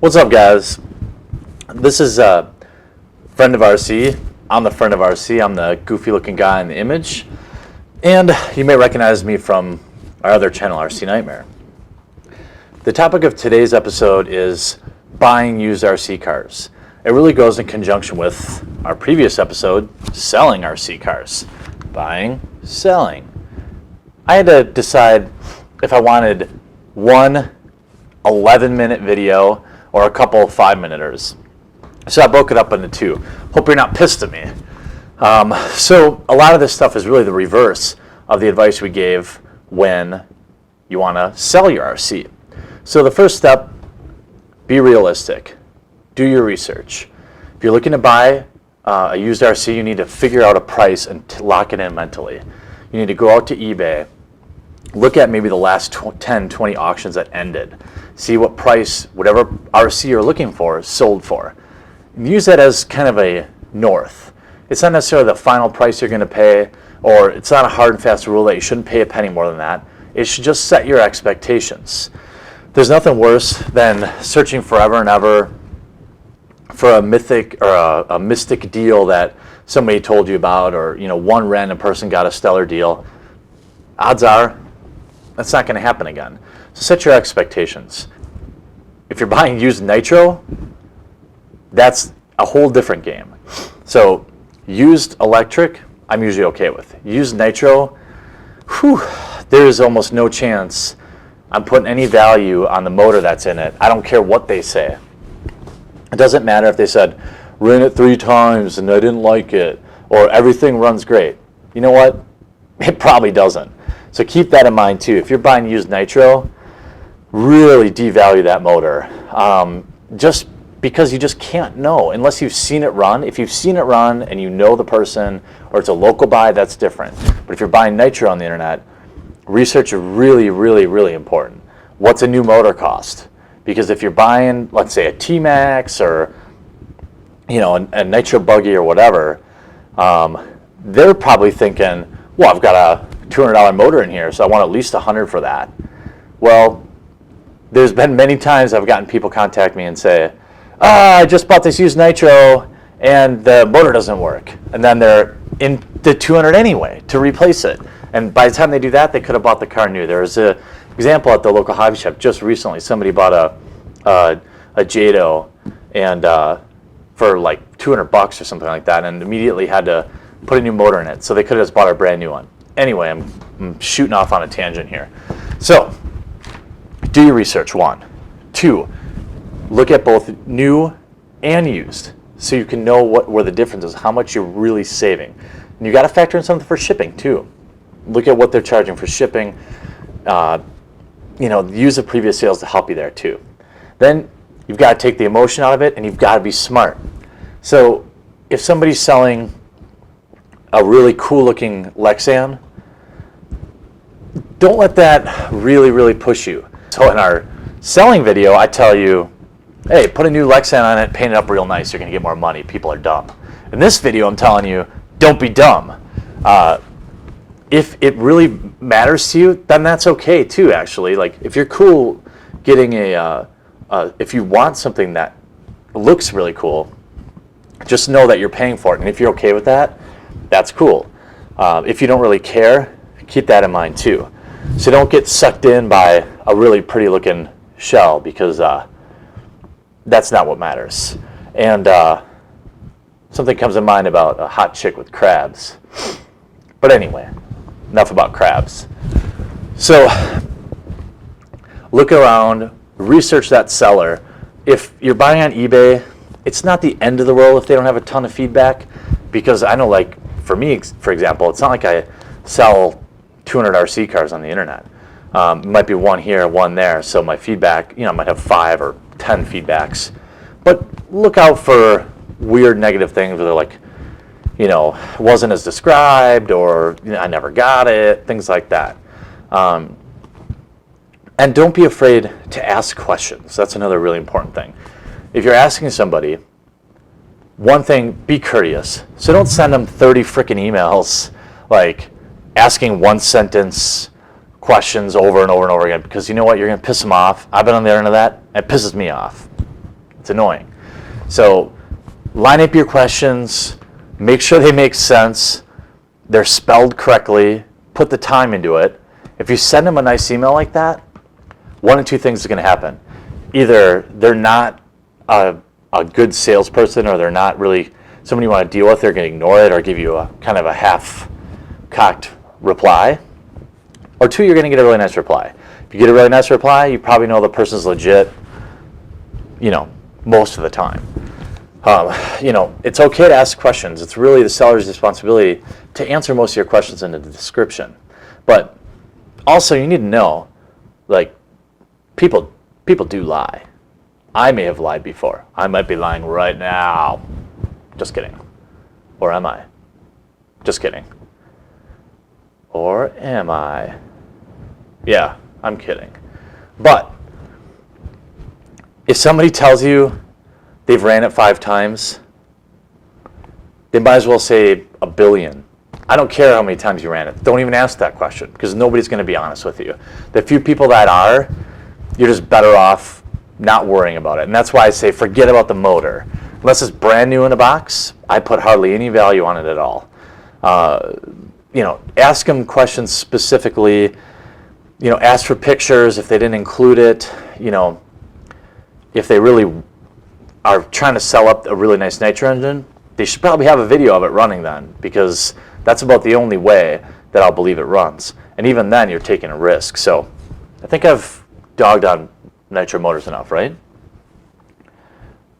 What's up, guys? This is a friend of RC. I'm the friend of RC. I'm the goofy looking guy in the image. And you may recognize me from our other channel, RC Nightmare. The topic of today's episode is buying used RC cars. It really goes in conjunction with our previous episode, selling RC cars. Buying, selling. I had to decide if I wanted one 11-minute video or a couple 5-minuters. So I broke it up into two. Hope you're not pissed at me. So a lot of this stuff is really the reverse of the advice we gave when you want to sell your RC. So the first step, be realistic. Do your research. If you're looking to buy a used RC, you need to figure out a price and lock it in mentally. You need to go out to eBay, look at maybe the last 10, 20 auctions that ended. See what price, whatever RC you're looking for, is sold for. And use that as kind of a north. It's not necessarily the final price you're going to pay, or it's not a hard and fast rule that you shouldn't pay a penny more than that. It should just set your expectations. There's nothing worse than searching forever and ever for a mythic or a mystic deal that somebody told you about, or one random person got a stellar deal. Odds are that's not going to happen again. So set your expectations. If you're buying used nitro, that's a whole different game. So used electric, I'm usually okay with. Used nitro, there's almost no chance I'm putting any value on the motor that's in it. I don't care what they say. It doesn't matter if they said, ran it 3 times and I didn't like it, or everything runs great. You know what? It probably doesn't. So keep that in mind too. If you're buying used nitro, really devalue that motor. Just because you just can't know unless you've seen it run. If you've seen it run and you know the person, or it's a local buy, that's different. But if you're buying nitro on the internet, research is really, really, really important. What's a new motor cost? Because if you're buying, let's say, a T-Max or a nitro buggy or whatever, they're probably thinking, well, I've got a $200 motor in here, so I want at least $100 for that. Well, there's been many times I've gotten people contact me and say, I just bought this used nitro and the motor doesn't work. And then they're in the $200 anyway to replace it. And by the time they do that, they could have bought the car new. There was an example at the local hobby shop just recently. Somebody bought a Jado and for like $200 or something like that, and immediately had to put a new motor in it. So they could have just bought a brand new one. Anyway, I'm shooting off on a tangent here. So do your research, 1. 2, look at both new and used so you can know where the difference is, how much you're really saving. And you got to factor in something for shipping too. Look at what they're charging for shipping. Use the previous sales to help you there too. Then you've got to take the emotion out of it, and you've got to be smart. So if somebody's selling a really cool looking Lexan, don't let that really, really push you. So in our selling video, I tell you, hey, put a new Lexan on it, paint it up real nice, you're going to get more money. People are dumb. In this video, I'm telling you, don't be dumb. If it really matters to you, then that's okay too, actually. Like, if you're cool getting if you want something that looks really cool, just know that you're paying for it. And if you're okay with that, that's cool. If you don't really care, keep that in mind too. So don't get sucked in by a really pretty looking shell, because that's not what matters. And something comes to mind about a hot chick with crabs. But anyway, enough about crabs. So look around, research that seller. If you're buying on eBay, it's not the end of the world if they don't have a ton of feedback, because I know, like, for me, for example, it's not like I sell 200 RC cars on the internet. It might be one here, one there, so my feedback, I might have 5 or 10 feedbacks. But look out for weird negative things where they're like, wasn't as described, or I never got it, things like that. And don't be afraid to ask questions. That's another really important thing. If you're asking somebody, one thing, be courteous. So don't send them 30 freaking emails, like asking 1-sentence questions over and over and over again, because you know what? You're going to piss them off. I've been on the other end of that. It pisses me off. It's annoying. So line up your questions, make sure they make sense, they're spelled correctly, put the time into it. If you send them a nice email like that, one of two things is going to happen. Either they're not a good salesperson, or they're not really somebody you want to deal with. They're going to ignore it or give you a kind of a half-cocked reply. Or two, you're going to get a really nice reply. If you get a really nice reply, you probably know the person's legit, most of the time. It's okay to ask questions. It's really the seller's responsibility to answer most of your questions in the description. But also, you need to know, people do lie. I may have lied before. I might be lying right now. Just kidding. Or am I? Just kidding. Or am I? Yeah, I'm kidding. But if somebody tells you they've ran it 5 times, they might as well say 1 billion. I don't care how many times you ran it. Don't even ask that question, because nobody's going to be honest with you. The few people that are, you're just better off not worrying about it. And that's why I say forget about the motor. Unless it's brand new in a box, I put hardly any value on it at all. Ask them questions specifically. Ask for pictures if they didn't include it. If they really are trying to sell up a really nice nitro engine, they should probably have a video of it running then, because that's about the only way that I'll believe it runs. And even then, you're taking a risk. So I think I've dogged on nitro motors enough, right?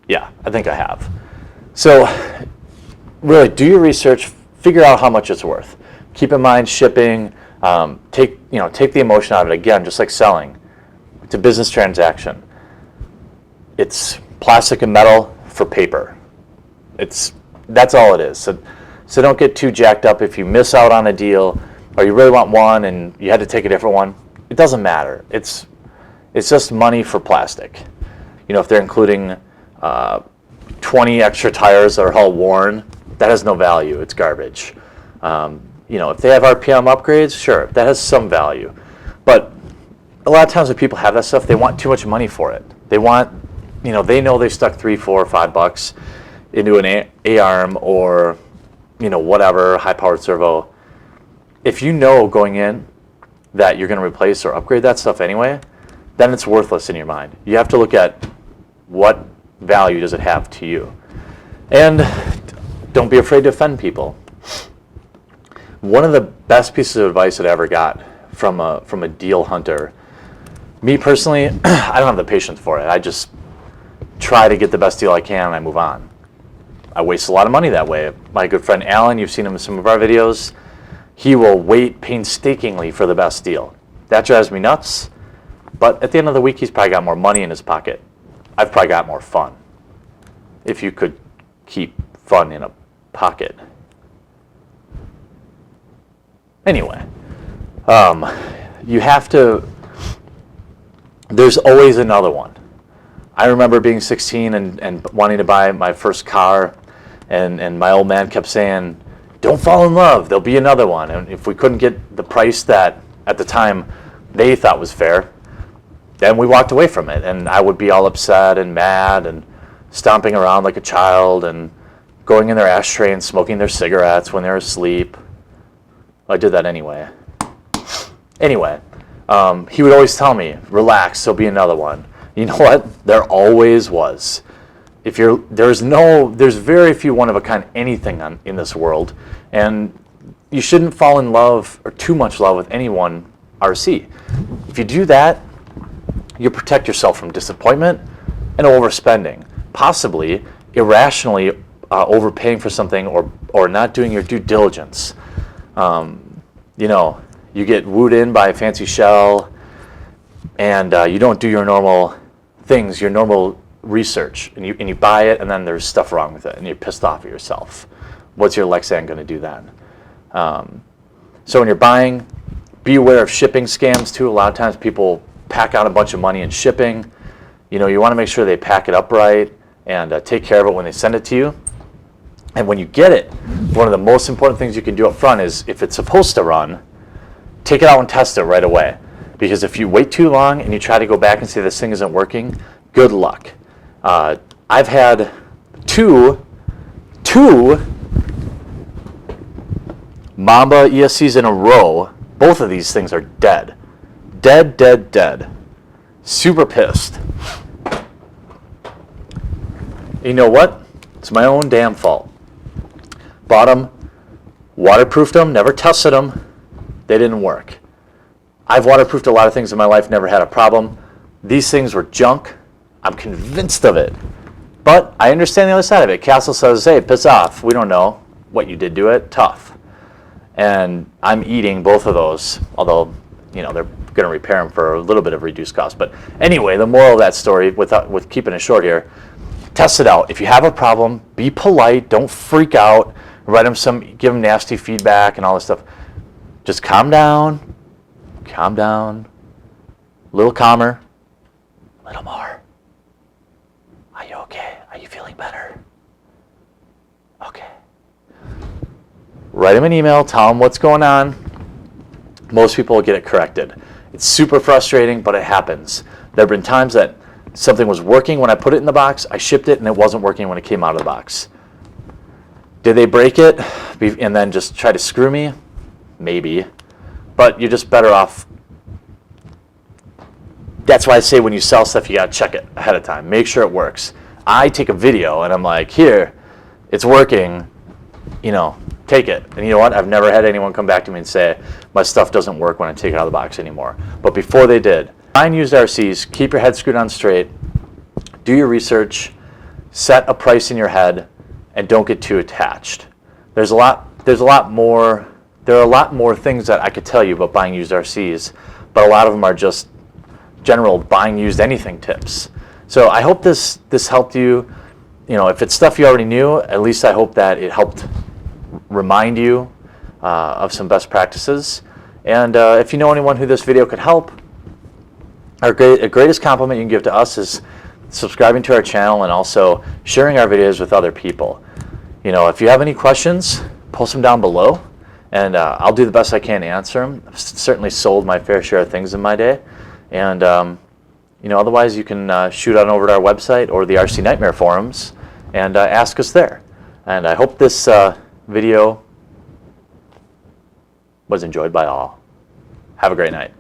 Yeah, I think I have. So really, do your research, figure out how much it's worth. Keep in mind shipping. Take the emotion out of it. Again, just like selling, it's a business transaction. It's plastic and metal for paper. That's all it is. So don't get too jacked up if you miss out on a deal, or you really want one and you had to take a different one. It doesn't matter. It's just money for plastic. If they're including 20 extra tires that are all worn, that has no value. It's garbage. If they have RPM upgrades, sure, that has some value. But a lot of times when people have that stuff, they want too much money for it. They want, they know they stuck $3, $4, or $5 into an A-arm or, whatever, high-powered servo. If you know going in that you're going to replace or upgrade that stuff anyway, then it's worthless in your mind. You have to look at what value does it have to you. And don't be afraid to offend people. One of the best pieces of advice that I ever got from a deal hunter, me personally, I don't have the patience for it. I just try to get the best deal I can and I move on. I waste a lot of money that way. My good friend Alan, you've seen him in some of our videos, he will wait painstakingly for the best deal. That drives me nuts, but at the end of the week, he's probably got more money in his pocket. I've probably got more fun, if you could keep fun in a pocket. Anyway, you have to, there's always another one. I remember being 16 and wanting to buy my first car, and my old man kept saying, don't fall in love, there'll be another one. And if we couldn't get the price that at the time they thought was fair, then we walked away from it. And I would be all upset and mad and stomping around like a child and going in their ashtray and smoking their cigarettes when they were asleep. I did that anyway. Anyway, he would always tell me, relax, there'll be another one. You know what? There always was. There's very few one-of-a-kind anything in this world, and you shouldn't fall in love or too much love with any one RC. If you do that, you protect yourself from disappointment and overspending, possibly irrationally overpaying for something or not doing your due diligence. You get wooed in by a fancy shell, and you don't do your normal things, your normal research, and you buy it, and then there's stuff wrong with it, and you're pissed off at yourself. What's your Lexan going to do then? So when you're buying, be aware of shipping scams too. A lot of times people pack out a bunch of money in shipping. You want to make sure they pack it up right and take care of it when they send it to you. And when you get it, one of the most important things you can do up front is, if it's supposed to run, take it out and test it right away. Because if you wait too long and you try to go back and say this thing isn't working, good luck. I've had two Mamba ESCs in a row. Both of these things are dead. Dead. Super pissed. You know what? It's my own damn fault. Bought them, waterproofed them, never tested them. They didn't work. I've waterproofed a lot of things in my life, never had a problem. These things were junk. I'm convinced of it. But I understand the other side of it. Castle says, hey, piss off. We don't know what you did to it. Tough. And I'm eating both of those, although, you know, they're going to repair them for a little bit of reduced cost. But anyway, the moral of that story, with keeping it short here, test it out. If you have a problem, be polite. Don't freak out. Write them give them nasty feedback and all this stuff. Just calm down. Calm down. A little calmer. A little more. Are you okay? Are you feeling better? Okay. Write them an email. Tell them what's going on. Most people will get it corrected. It's super frustrating, but it happens. There have been times that something was working when I put it in the box, I shipped it, and it wasn't working when it came out of the box. Did they break it and then just try to screw me? Maybe. But you're just better off. That's why I say when you sell stuff, you got to check it ahead of time. Make sure it works. I take a video, and I'm like, here, it's working. You know, take it. And you know what? I've never had anyone come back to me and say, my stuff doesn't work when I take it out of the box anymore. But before they did, buy and used RCs, keep your head screwed on straight, do your research, set a price in your head, and don't get too attached. There are a lot more things that I could tell you about buying used RCs, but a lot of them are just general buying used anything tips. So I hope this helped you. You know, if it's stuff you already knew, at least I hope that it helped remind you of some best practices. And if you know anyone who this video could help, our greatest compliment you can give to us is subscribing to our channel and also sharing our videos with other people. You know, if you have any questions, post them down below, and I'll do the best I can to answer them. I've certainly sold my fair share of things in my day, and you know, otherwise you can shoot on over to our website or the RC Nightmare forums and ask us there. And I hope this video was enjoyed by all. Have a great night.